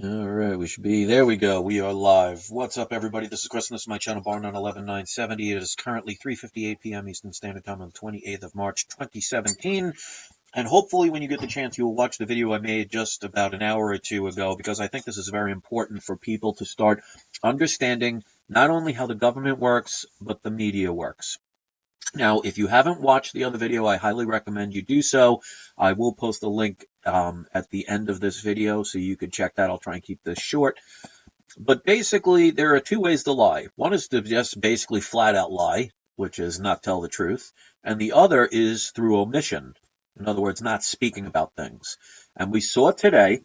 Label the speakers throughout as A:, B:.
A: All right, we should be. There we go. We are live. What's up, everybody? This is Chris, and this is my channel, Bar 11970. It is currently 3:58 p.m. Eastern Standard Time on the 28th of March, 2017. And hopefully, when you get the chance, you will watch the video I made just about an hour or two ago, because I think this is very important for people to start understanding not only how the government works, but the media works. Now, if you haven't watched the other video, I highly recommend you do so. I will post a link at the end of this video so you can check that. I'll try and keep this short. But basically, there are two ways to lie. One is to just basically flat out lie, which is not tell the truth. And the other is through omission. In other words, not speaking about things. And we saw today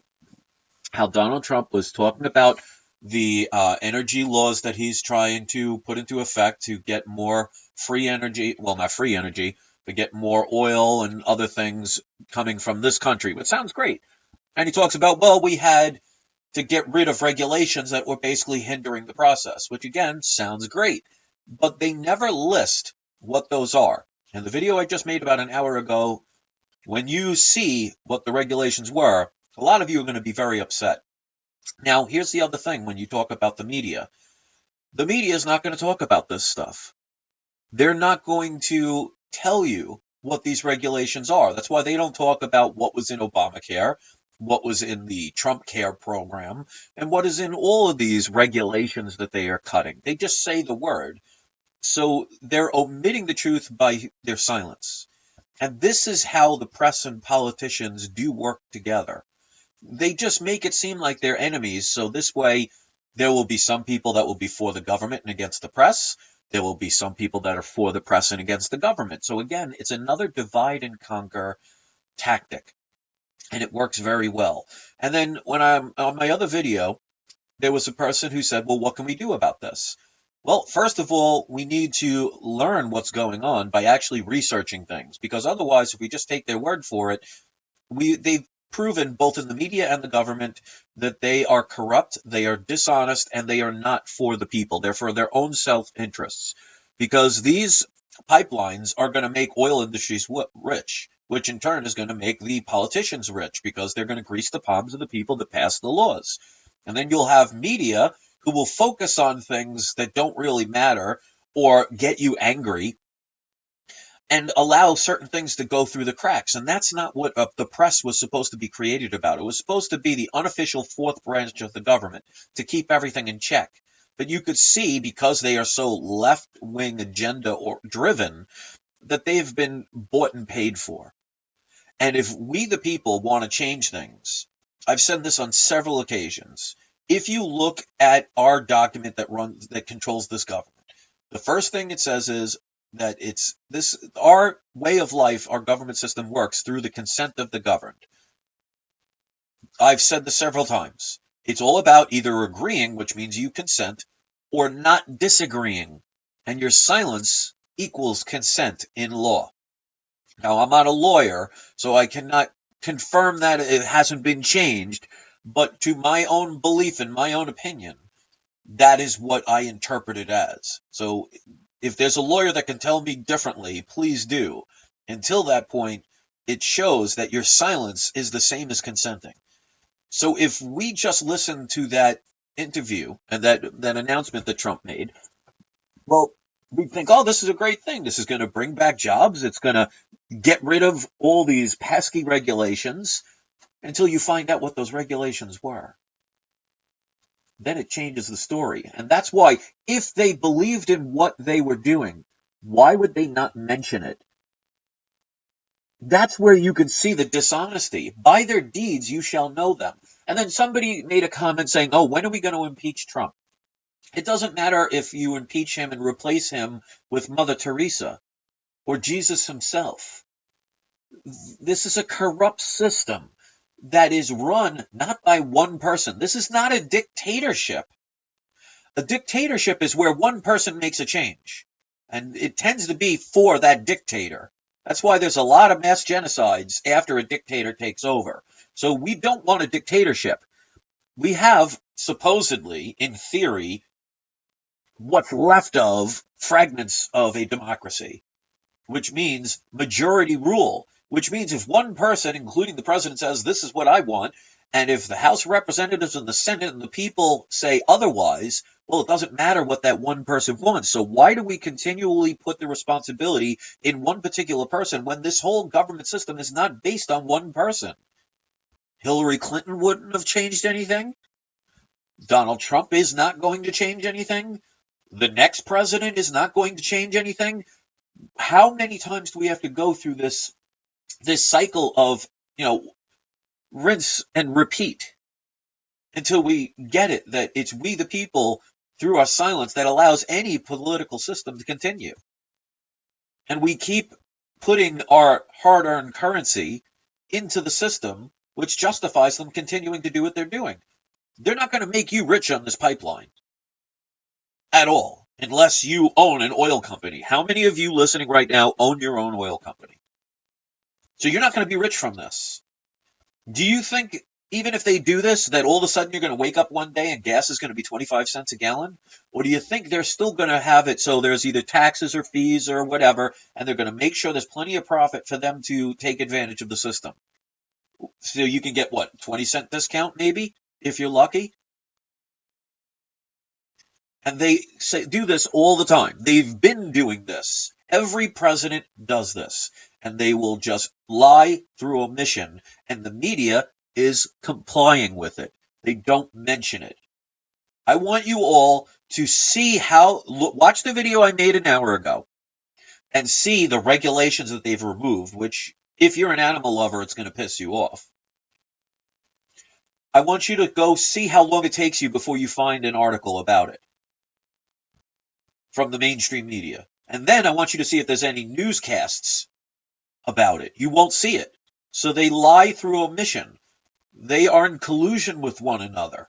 A: how Donald Trump was talking about the energy laws that he's trying to put into effect to get more free energy, well, not free energy, but get more oil and other things coming from this country, which sounds great. And he talks about, well, we had to get rid of regulations that were basically hindering the process, which again sounds great, but they never list what those are. In the video I just made about an hour ago, when you see what the regulations were, a lot of you are going to be very upset. Now, here's the other thing when you talk about the media is not going to talk about this stuff. They're not going to tell you what these regulations are. That's why they don't talk about what was in Obamacare, what was in the Trump Care program, and what is in all of these regulations that they are cutting. They just say the word. So they're omitting the truth by their silence. And this is how the press and politicians do work together. They just make it seem like they're enemies. So this way, there will be some people that will be for the government and against the press. There will be some people that are for the press and against the government. So again, it's another divide and conquer tactic, and it works very well. And then when I'm on my other video, there was a person who said, well, what can we do about this? Well, first of all, we need to learn what's going on by actually researching things, because otherwise, if we just take their word for it, they've proven both in the media and the government that they are corrupt, they are dishonest, and they are not for the people. They're for their own self-interests, because these pipelines are going to make oil industries rich, which in turn is going to make the politicians rich, because they're going to grease the palms of the people that pass the laws. And then you'll have media who will focus on things that don't really matter or get you angry and allow certain things to go through the cracks. And that's not what the press was supposed to be created about. It was supposed to be the unofficial fourth branch of the government to keep everything in check. But you could see, because they are so left-wing agenda or driven, that they've been bought and paid for. And if we, the people, want to change things, I've said this on several occasions. If you look at our document that controls this government, the first thing it says is that it's this our way of life, our government system works through the consent of the governed. I've said this several times. It's all about either agreeing, which means you consent, or not disagreeing. And your silence equals consent in law. Now, I'm not a lawyer, so I cannot confirm that it hasn't been changed, but to my own belief and my own opinion, that is what I interpret it as. So if there's a lawyer that can tell me differently, please do. Until that point, it shows that your silence is the same as consenting. So if we just listen to that interview and that announcement that Trump made, well, we think, oh, this is a great thing. This is going to bring back jobs. It's going to get rid of all these pesky regulations, until you find out what those regulations were. Then it changes the story. And that's why, if they believed in what they were doing, why would they not mention it? That's where you can see the dishonesty. By their deeds you shall know them. And then somebody made a comment saying, oh, when are we going to impeach Trump? It doesn't matter if you impeach him and replace him with Mother Teresa or Jesus himself. This is a corrupt system that is run not by one person. This is not a dictatorship. A dictatorship is where one person makes a change, and it tends to be for that dictator. That's why there's a lot of mass genocides after a dictator takes over. So we don't want a dictatorship. We have, supposedly, in theory, what's left of fragments of a democracy, which means majority rule, which means if one person, including the president, says, this is what I want, And if the House of Representatives and the Senate and the people say otherwise, well, it doesn't matter what that one person wants. So why do we continually put the responsibility in one particular person when this whole government system is not based on one person? Hillary Clinton wouldn't have changed anything. Donald Trump is not going to change anything. The next president is not going to change anything. How many times do we have to go through this cycle of, rinse and repeat until we get it that it's we the people through our silence that allows any political system to continue? And we keep putting our hard-earned currency into the system, which justifies them continuing to do what they're doing. They're not going to make you rich on this pipeline at all, unless you own an oil company. How many of you listening right now own your own oil company? So you're not going to be rich from this. Do you think, even if they do this, that all of a sudden you're going to wake up one day and gas is going to be 25 cents a gallon? Or do you think they're still going to have it so there's either taxes or fees or whatever, and they're going to make sure there's plenty of profit for them to take advantage of the system? So you can get, 20-cent discount maybe, if you're lucky? And they do this all the time. They've been doing this. Every president does this. And they will just lie through omission. And the media is complying with it. They don't mention it. I want you all to see watch the video I made an hour ago and see the regulations that they've removed, which, if you're an animal lover, it's going to piss you off. I want you to go see how long it takes you before you find an article about it from the mainstream media. And then I want you to see if there's any newscasts about it. You won't see it. So they lie through omission. They are in collusion with one another.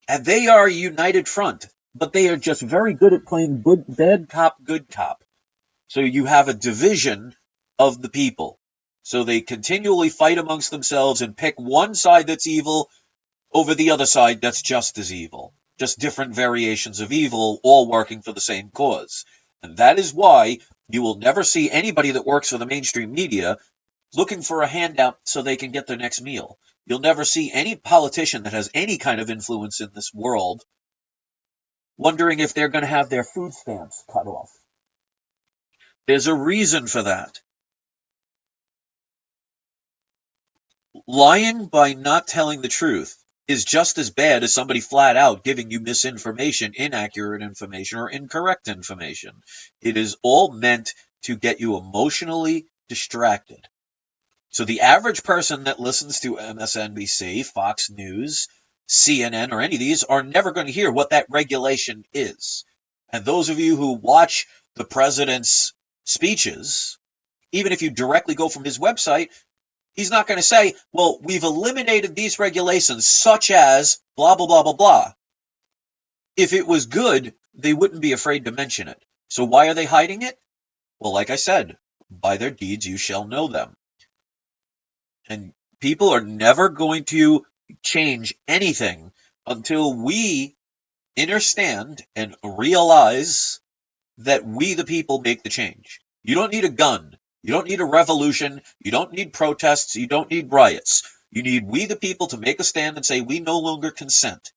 A: And they are a united front, but they are just very good at playing bad cop, good cop. So you have a division of the people. So they continually fight amongst themselves and pick one side that's evil over the other side that's just as evil. Just different variations of evil, all working for the same cause. And that is why you will never see anybody that works for the mainstream media looking for a handout so they can get their next meal. You'll never see any politician that has any kind of influence in this world wondering if they're going to have their food stamps cut off. There's a reason for that. Lying by not telling the truth is just as bad as somebody flat out giving you misinformation, inaccurate information, or incorrect information. It is all meant to get you emotionally distracted. So the average person that listens to MSNBC, Fox News, CNN, or any of these are never going to hear what that regulation is. And those of you who watch the president's speeches, even if you directly go from his website, he's not going to say, well, we've eliminated these regulations such as blah, blah, blah, blah, blah. If it was good, they wouldn't be afraid to mention it. So why are they hiding it? Well, like I said, by their deeds you shall know them. And people are never going to change anything until we understand and realize that we the people make the change. You don't need a gun. You don't need a revolution. You don't need protests. You don't need riots. You need we the people to make a stand and say we no longer consent.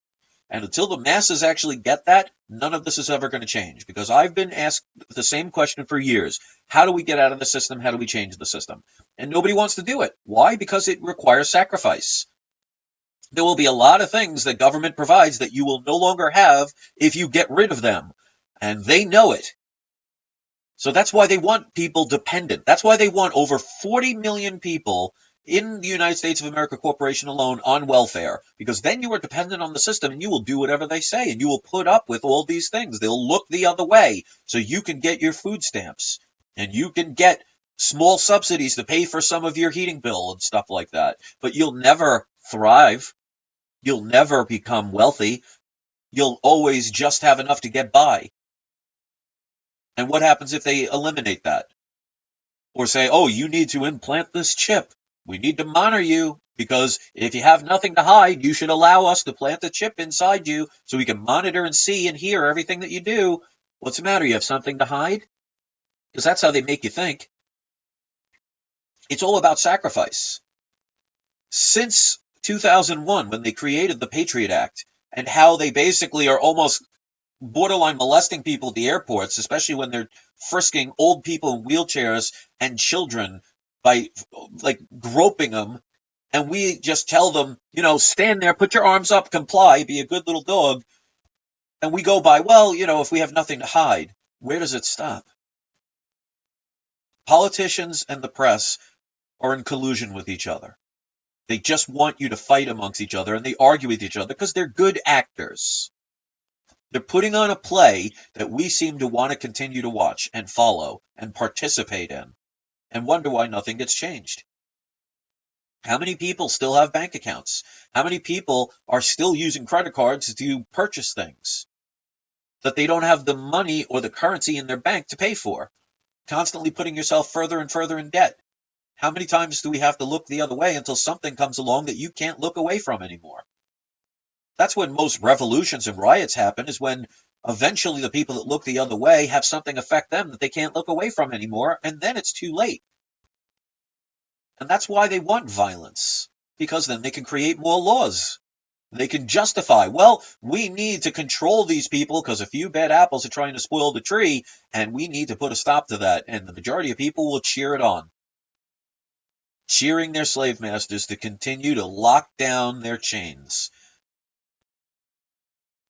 A: And until the masses actually get that, none of this is ever going to change. Because I've been asked the same question for years. How do we get out of the system? How do we change the system? And nobody wants to do it. Why? Because it requires sacrifice. There will be a lot of things that government provides that you will no longer have if you get rid of them. And they know it. So that's why they want people dependent. That's why they want over 40 million people in the United States of America Corporation alone on welfare, because then you are dependent on the system and you will do whatever they say and you will put up with all these things. They'll look the other way so you can get your food stamps and you can get small subsidies to pay for some of your heating bill and stuff like that. But you'll never thrive. You'll never become wealthy. You'll always just have enough to get by. And what happens if they eliminate that? Or say, oh, you need to implant this chip. We need to monitor you because if you have nothing to hide, you should allow us to plant the chip inside you so we can monitor and see and hear everything that you do. What's the matter? You have something to hide? Because that's how they make you think. It's all about sacrifice. Since 2001 when they created the Patriot Act and how they basically are almost borderline molesting people at the airports, especially when they're frisking old people in wheelchairs and children by like groping them. And we just tell them, stand there, put your arms up, comply, be a good little dog. And we go by, well, if we have nothing to hide, where does it stop? Politicians and the press are in collusion with each other. They just want you to fight amongst each other, and they argue with each other because they're good actors. They're putting on a play that we seem to want to continue to watch and follow and participate in and wonder why nothing gets changed. How many people still have bank accounts? How many people are still using credit cards to purchase things that they don't have the money or the currency in their bank to pay for? Constantly putting yourself further and further in debt. How many times do we have to look the other way until something comes along that you can't look away from anymore? That's when most revolutions and riots happen, is when eventually the people that look the other way have something affect them that they can't look away from anymore, and then it's too late. And that's why they want violence, because then they can create more laws. They can justify, well, we need to control these people because a few bad apples are trying to spoil the tree, and we need to put a stop to that. And the majority of people will cheer it on, cheering their slave masters to continue to lock down their chains.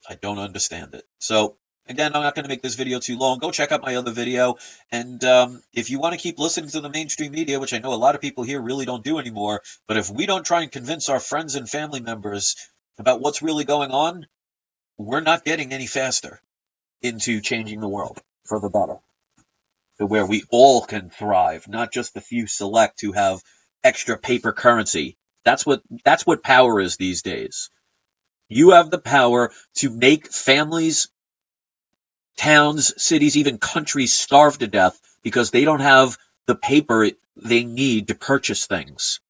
A: I don't understand it. So, again, I'm not going to make this video too long. Go check out my other video. And if you want to keep listening to the mainstream media, which I know a lot of people here really don't do anymore, but if we don't try and convince our friends and family members about what's really going on, we're not getting any faster into changing the world for the better, to where we all can thrive, not just the few select who have extra paper currency. That's what power is these days. You have the power to make families, towns, cities, even countries starve to death because they don't have the paper they need to purchase things.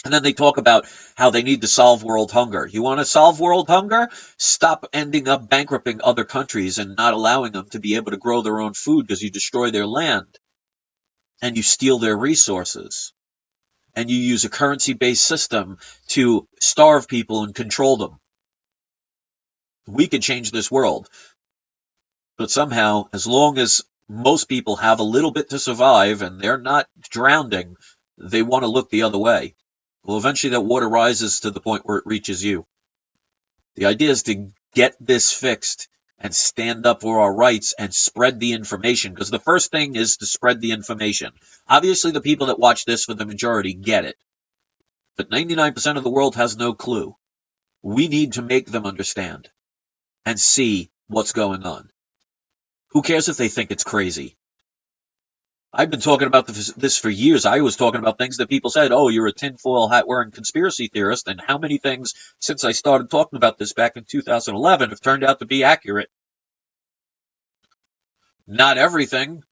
A: And then they talk about how they need to solve world hunger. You want to solve world hunger? Stop ending up bankrupting other countries and not allowing them to be able to grow their own food because you destroy their land and you steal their resources. And you use a currency-based system to starve people and control them. We could change this world. But somehow, as long as most people have a little bit to survive and they're not drowning, they want to look the other way. Well, eventually that water rises to the point where it reaches you. The idea is to get this fixed and stand up for our rights and spread the information, because the first thing is to spread the information. Obviously, the people that watch this, for the majority, get it. But 99% of the world has no clue. We need to make them understand and see what's going on. Who cares if they think it's crazy? I've been talking about this for years. I was talking about things that people said, oh, you're a tinfoil hat wearing conspiracy theorist, and how many things since I started talking about this back in 2011 have turned out to be accurate. Not everything.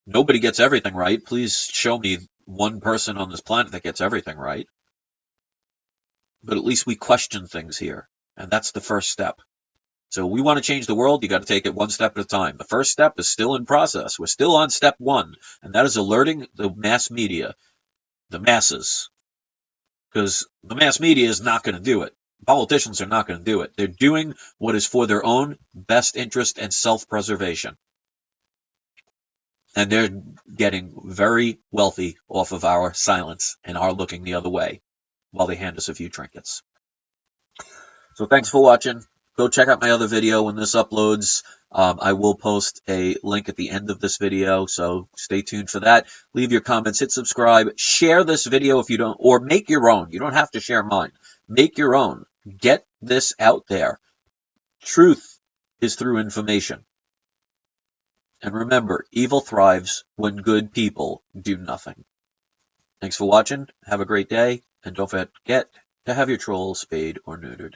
A: Nobody gets everything right. Please show me one person on this planet that gets everything right. But at least we question things here, and that's the first step. So we want to change the world, you got to take it one step at a time. The first step is still in process. We're still on step one, and that is alerting the mass media, the masses. Because the mass media is not going to do it. Politicians are not going to do it. They're doing what is for their own best interest and self-preservation. And they're getting very wealthy off of our silence and our looking the other way while they hand us a few trinkets. So thanks for watching. Go check out my other video when this uploads. I will post a link at the end of this video, so stay tuned for that. Leave your comments, hit subscribe, share this video if you don't, or make your own. You don't have to share mine. Make your own. Get this out there. Truth is through information. And remember, evil thrives when good people do nothing. Thanks for watching. Have a great day, and don't forget to have your trolls spayed or neutered.